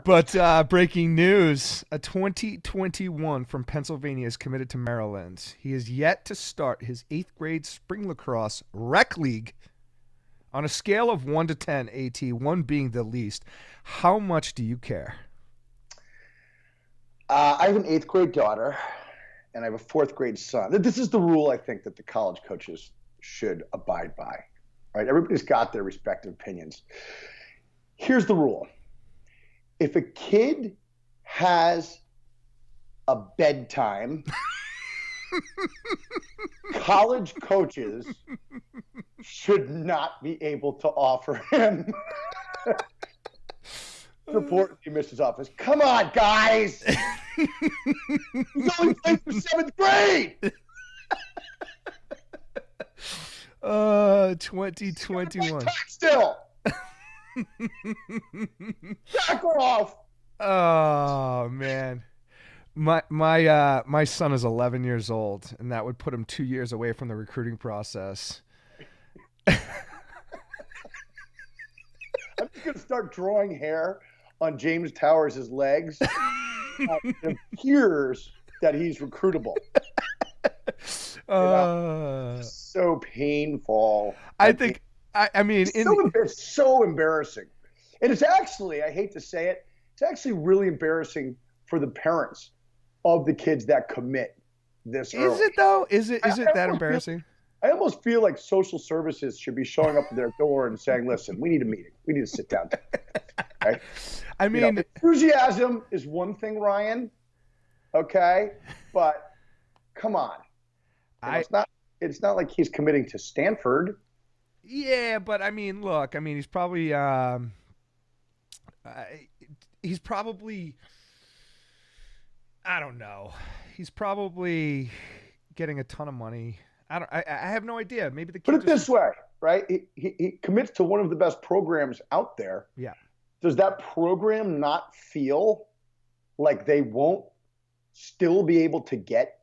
But breaking news, a 2021 from Pennsylvania is committed to Maryland. He is yet to start his 8th grade spring lacrosse rec league. On a scale of 1 to 10, AT, 1 being the least, how much do you care? I have an 8th grade daughter, and I have a 4th grade son. This is the rule I think that the college coaches should abide by. Right? Everybody's got their respective opinions. Here's the rule. If a kid has a bedtime, college coaches should not be able to offer him support if he missed his office. Come on, guys! He's only playing for 7th grade! 2021. Still! Back off! Oh man, my son is 11 years old, and that would put him 2 years away from the recruiting process. I'm just gonna start drawing hair on James Towers' legs. It appears that he's recruitable. So painful. I think. I mean, it's so embarrassing, and it's actually, I hate to say it, it's actually really embarrassing for the parents of the kids that commit this early. Is it though? Is it that embarrassing? I almost feel like social services should be showing up at their door and saying, "Listen, we need a meeting. We need to sit down." Right? I mean, enthusiasm is one thing, Ryan. Okay, but come on, it's not like he's committing to Stanford. Yeah, but I mean, look, I mean, he's probably I don't know. He's probably getting a ton of money. I have no idea. Maybe the kid put it this way, right? He commits to one of the best programs out there. Yeah. Does that program not feel like they won't still be able to get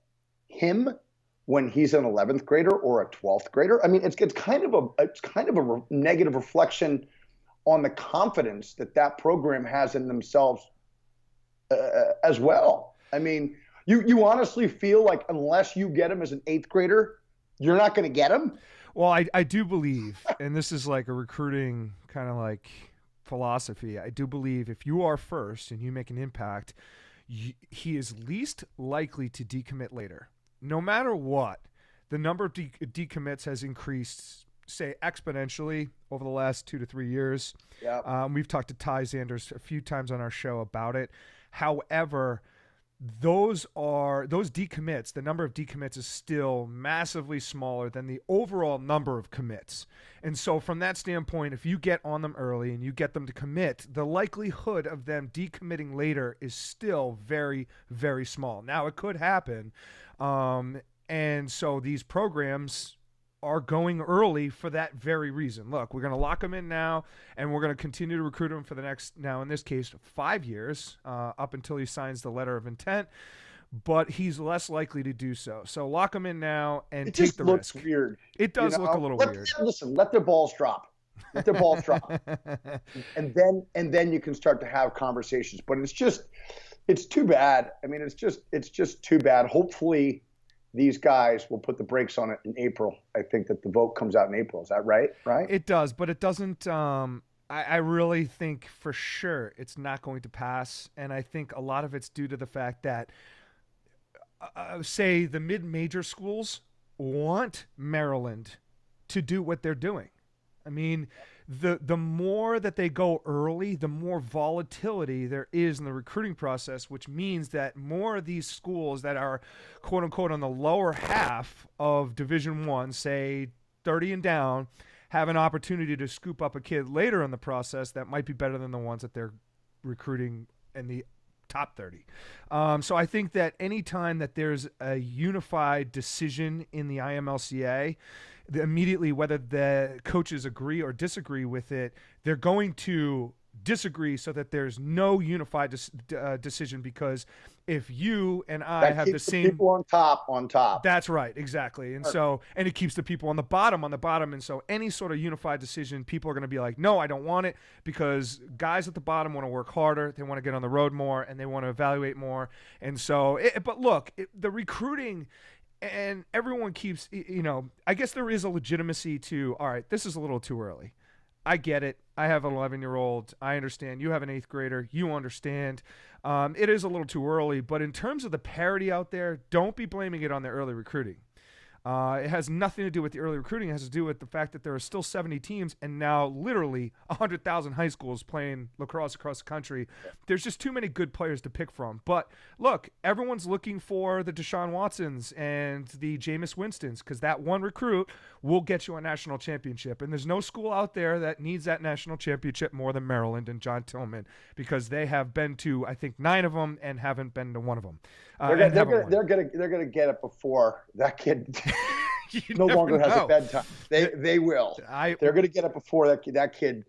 him when he's an 11th grader or a 12th grader? I mean, it's kind of a negative reflection on the confidence that program has in themselves as well. I mean, you honestly feel like unless you get him as an 8th grader, you're not going to get him? Well, I do believe, and this is like a recruiting kind of like philosophy, I do believe if you are first and you make an impact, he is least likely to decommit later. No matter what, the number of decommits has increased, say, exponentially over the last 2 to 3 years. Yeah. We've talked to Ty Zanders a few times on our show about it. However, those decommits, the number of decommits is still massively smaller than the overall number of commits. And so from that standpoint, if you get on them early and you get them to commit, the likelihood of them decommitting later is still very, very small. Now, it could happen. And so these programs are going early for that very reason. Look, we're going to lock them in now, and we're going to continue to recruit him for the next, now in this case, 5 years, up until he signs the letter of intent. But he's less likely to do so. So lock him in now and take the risk. It just looks weird. It does look a little weird. Listen, let their balls drop. Let their balls drop. And then you can start to have conversations. But it's too bad. I mean, it's just too bad. Hopefully these guys will put the brakes on it in April. I think that the vote comes out in April. Is that right? Right? It does, but it doesn't. I really think for sure it's not going to pass. And I think a lot of it's due to the fact that, say, the mid-major schools want Maryland to do what they're doing. I mean, the more that they go early, the more volatility there is in the recruiting process, which means that more of these schools that are quote unquote on the lower half of Division I, say 30 and down, have an opportunity to scoop up a kid later in the process that might be better than the ones that they're recruiting in the top 30. So I think that anytime that there's a unified decision in the IMLCA, immediately, whether the coaches agree or disagree with it, they're going to disagree so that there's no unified decision, because if you and I That have the keeps same people on top. that's right, exactly. And so, and it keeps the people on the bottom. And so any sort of unified decision, people are going to be like, no, I don't want it, because guys at the bottom want to work harder. They want to get on the road more, and they want to evaluate more. And so, but look, the recruiting, and everyone keeps, I guess there is a legitimacy to, all right, this is a little too early. I get it. I have an 11-year-old. I understand. You have an 8th grader. You understand. It is a little too early, but in terms of the parity out there, don't be blaming it on the early recruiting. It has nothing to do with the early recruiting. It has to do with the fact that there are still 70 teams and now literally 100,000 high schools playing lacrosse across the country. There's just too many good players to pick from. But look, everyone's looking for the Deshaun Watsons and the Jameis Winstons, because that one recruit will get you a national championship. And there's no school out there that needs that national championship more than Maryland and John Tillman, because they have been to, I think, 9 of them and haven't been to one of them. They're gonna get it before that kid no longer has a bedtime. They will. They're gonna get it before that kid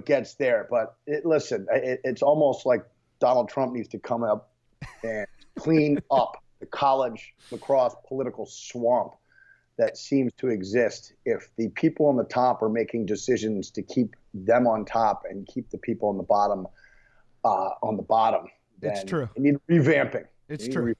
gets there. But listen, it's almost like Donald Trump needs to come up and clean up the college lacrosse political swamp that seems to exist. If the people on the top are making decisions to keep them on top and keep the people on the bottom, then it's true. You need revamping. It's true.